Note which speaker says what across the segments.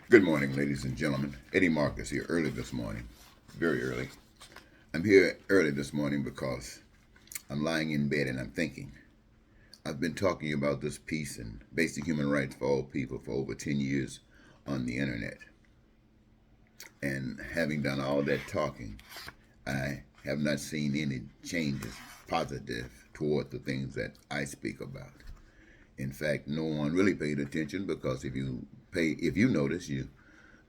Speaker 1: Good morning, ladies and gentlemen. Eddie Marcus here early this morning, very early. I'm here early this morning because I'm lying in bed and I'm thinking. I've been talking about this peace and basic human rights for all people for over 10 years on the internet. And having done all that talking, I have not seen any changes positive toward the things that I speak about. In fact, no one really paid attention because if you notice,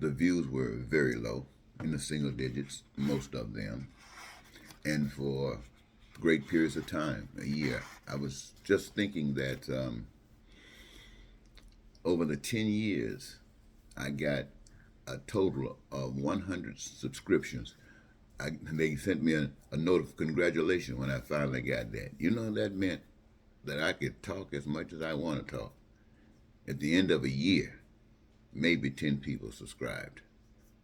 Speaker 1: the views were very low, in the single digits, most of them, and for great periods of time, a year. I was just thinking that over the 10 years, I got a total of 100 subscriptions. They sent me a note of congratulations when I finally got that. You know, that meant that I could talk as much as I want to talk. At the end of a year, maybe 10 people subscribed,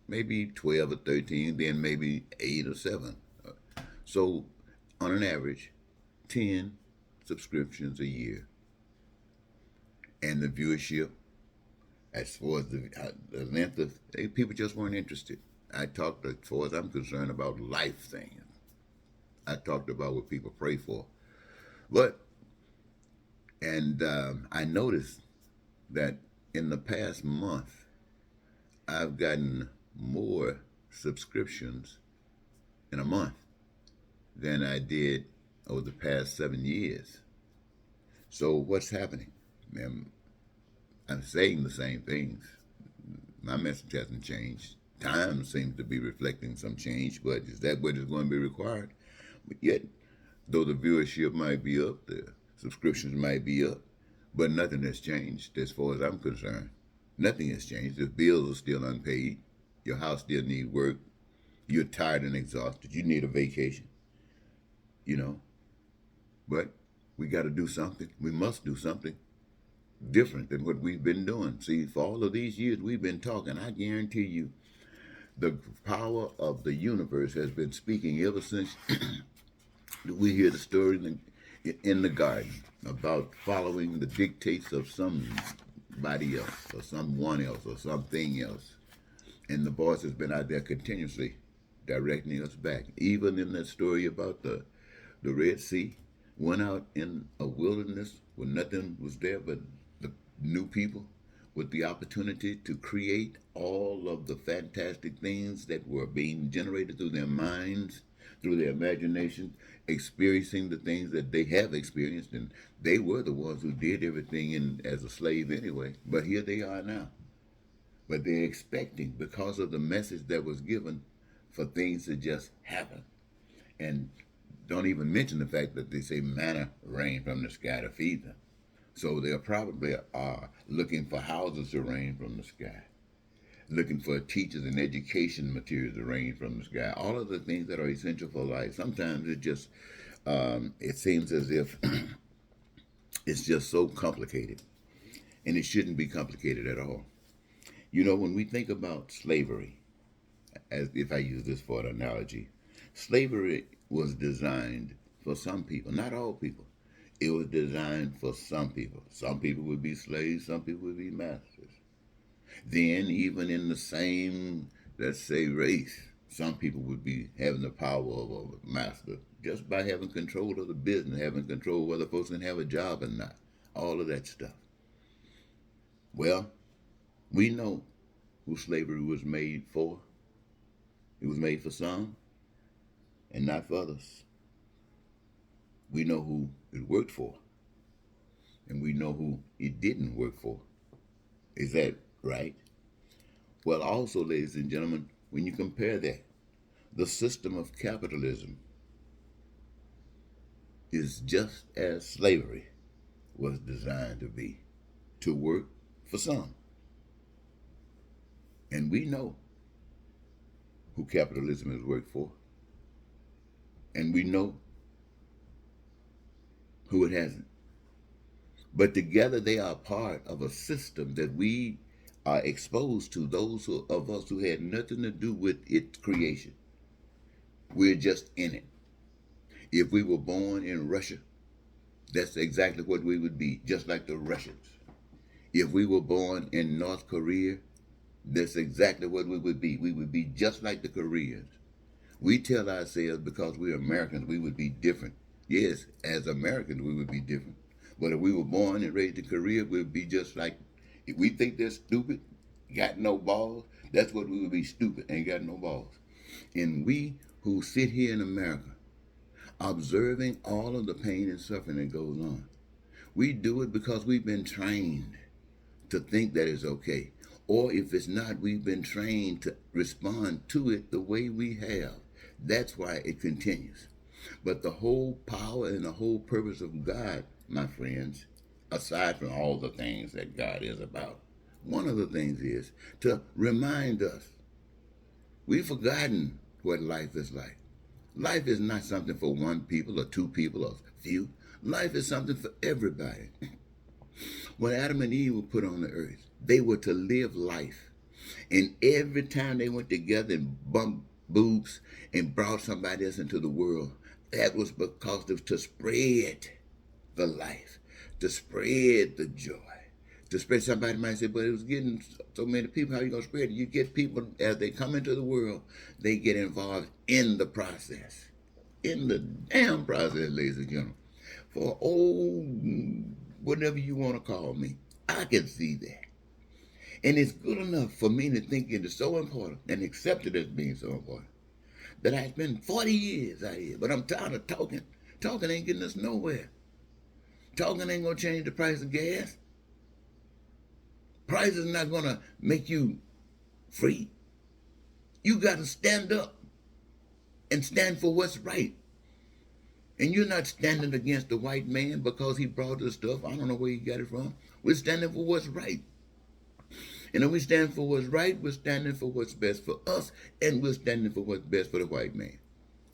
Speaker 1: maybe 12 or 13, then maybe 8 or 7. So, on an average, 10 subscriptions a year. And the viewership, as far as the length of, people just weren't interested. I talked, as far as I'm concerned, about life things. I talked about what people pray for. But, and I noticed that in the past month, I've gotten more subscriptions in a month than I did over the past 7 years. So what's happening? I'm saying the same things. My message hasn't changed. Time seems to be reflecting some change, but is that what is going to be required? But yet, though the viewership might be up, the subscriptions might be up, but nothing has changed as far as I'm concerned. Nothing has changed. The bills are still unpaid. Your house still needs work. You're tired and exhausted. You need a vacation, you know. But we got to do something. We must do something different than what we've been doing. See, for all of these years we've been talking, I guarantee you the power of the universe has been speaking ever since we hear the story in the garden about following the dictates of somebody else or someone else or something else. And the voice has been out there continuously directing us back. Even in that story about the Red Sea, went out in a wilderness where nothing was there but the new people with the opportunity to create all of the fantastic things that were being generated through their minds, through their imagination, experiencing the things that they have experienced. And they were the ones who did everything as a slave anyway. But here they are now. But they're expecting, because of the message that was given, for things to just happen. And don't even mention the fact that they say manna rain from the sky to feed them. So they probably are looking for houses to rain from the sky, looking for teachers and education materials to rain from the sky. All of the things that are essential for life. Sometimes it seems as if it's just so complicated, and it shouldn't be complicated at all. You know, when we think about slavery, as if I use this for an analogy, slavery was designed for some people, not all people. It was designed for some people. Some people would be slaves, some people would be masters. Then, even in the same, let's say, race, some people would be having the power of a master just by having control of the business, having control whether folks can have a job or not. All of that stuff. Well, we know who slavery was made for. It was made for some and not for others. We know who it worked for, and we know who it didn't work for. Is that right? Well, also, ladies and gentlemen, when you compare that, the system of capitalism is just as slavery was designed to be, to work for some. And we know who capitalism has worked for, and we know who it hasn't. But together they are part of a system that we are exposed to, of us who had nothing to do with its creation. We're just in it. If we were born in Russia, that's exactly what we would be, just like the Russians. If we were born in North Korea, That's exactly what we would be. We would be just like the Koreans. We tell ourselves because we're Americans, we would be different. Yes, as Americans, we would be different. But if we were born and raised in Korea, we'd be just like, if we think they're stupid, got no balls, that's what we would be, stupid, ain't got no balls. And we who sit here in America, observing all of the pain and suffering that goes on, we do it because we've been trained to think that it's okay. Or if it's not, we've been trained to respond to it the way we have. That's why it continues. But the whole power and the whole purpose of God, my friends, aside from all the things that God is about, one of the things is to remind us we've forgotten what life is like. Life is not something for one people or two people or few. Life is something for everybody. When Adam and Eve were put on the earth, they were to live life. And every time they went together and bumped boobs and brought somebody else into the world, that was because of to spread the life, to spread the joy, to spread. Somebody might say, but it was getting so many people, how are you going to spread it? You get people, as they come into the world, they get involved in the process. In the damn process, ladies and gentlemen. For whatever you want to call me, I can see that. And it's good enough for me to think it is so important and accept it as being so important that I spent 40 years out here, but I'm tired of talking. Talking ain't getting us nowhere. Talking ain't gonna change the price of gas. Price is not gonna make you free. You gotta stand up and stand for what's right. And you're not standing against the white man because he brought us stuff. I don't know where he got it from. We're standing for what's right. And if we stand for what's right, we're standing for what's best for us, and we're standing for what's best for the white man.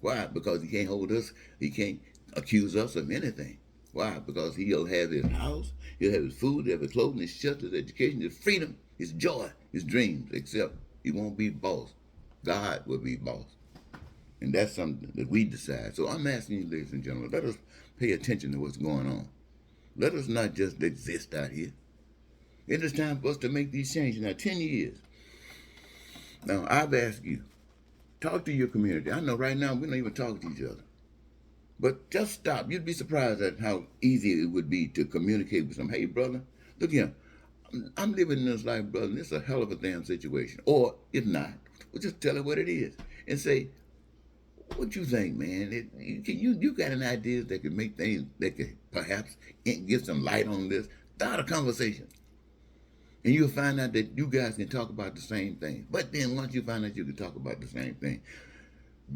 Speaker 1: Why? Because he can't hold us, he can't accuse us of anything. Why? Because he'll have his house, he'll have his food, he'll have his clothing, his shelter, his education, his freedom, his joy, his dreams, except he won't be boss. God will be boss. And that's something that we decide. So I'm asking you, ladies and gentlemen, let us pay attention to what's going on. Let us not just exist out here. It is time for us to make these changes. Now, 10 years. Now, I've asked you, talk to your community. I know right now we don't even talk to each other. But just stop. You'd be surprised at how easy it would be to communicate with some. Hey, brother, look here. I'm living this life, brother, and it's a hell of a damn situation. Or, if not, we'll just tell it what it is. And say, what you think, man? You got an idea that could make things, that could perhaps get some light on this? Start a conversation. And you'll find out that you guys can talk about the same thing. But then once you find out you can talk about the same thing,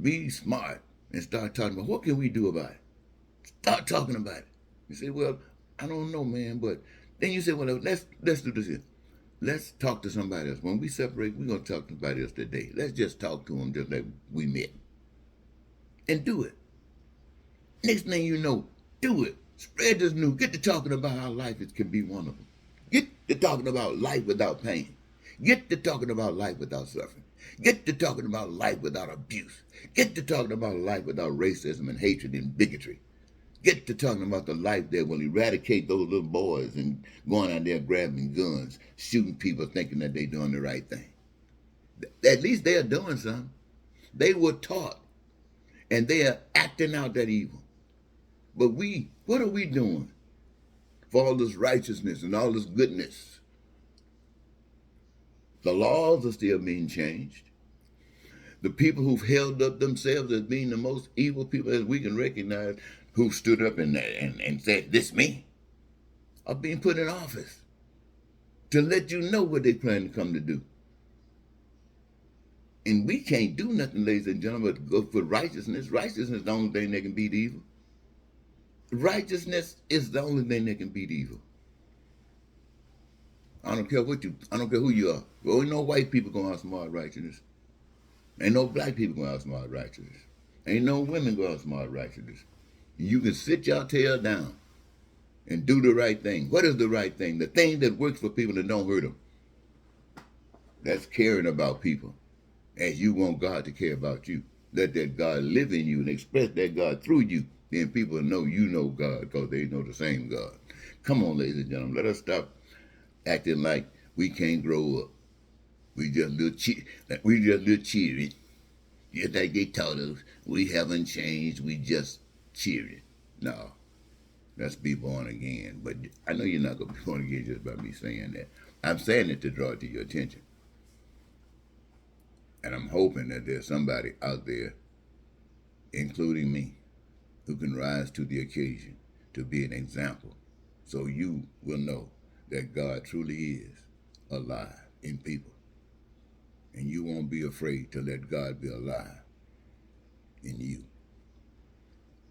Speaker 1: be smart and start talking about what can we do about it. Start talking about it. You say, well, I don't know, man, but then you say, well, let's do this here. Let's talk to somebody else. When we separate, we're going to talk to somebody else today. Let's just talk to them just like we met. And do it. Next thing you know, do it. Spread this news. Get to talking about how life can be wonderful. Get to talking about life without pain. Get to talking about life without suffering. Get to talking about life without abuse. Get to talking about life without racism and hatred and bigotry. Get to talking about the life that will eradicate those little boys and going out there grabbing guns, shooting people thinking that they're doing the right thing. At least they're doing something. They were taught, and they are acting out that evil. But what are we doing for all this righteousness and all this goodness? The laws are still being changed. The people who've held up themselves as being the most evil people as we can recognize, who stood up and said, this me, are being put in office to let you know what they plan to come to do. And we can't do nothing, ladies and gentlemen, but go for righteousness. Righteousness is the only thing that can beat evil. Righteousness is the only thing that can beat evil. I don't care who you are. Well, ain't no white people gonna outsmart righteousness. Ain't no black people gonna outsmart righteousness. Ain't no women gonna outsmart righteousness. You can sit your tail down and do the right thing. What is the right thing? The thing that works for people that don't hurt them. That's caring about people as you want God to care about you. Let that God live in you and express that God through you. Then people know you know God because they know the same God. Come on, ladies and gentlemen, let us stop acting like we can't grow up. We just little cheering. Just like they taught us, we haven't changed. We just cheering. No, let's be born again. But I know you're not gonna be born again just by me saying that. I'm saying it to draw it to your attention, and I'm hoping that there's somebody out there, including me, who can rise to the occasion to be an example, so you will know that God truly is alive in people, and you won't be afraid to let God be alive in you.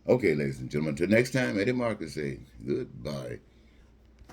Speaker 1: Okay, ladies and gentlemen, till next time, Eddie Marcus says goodbye.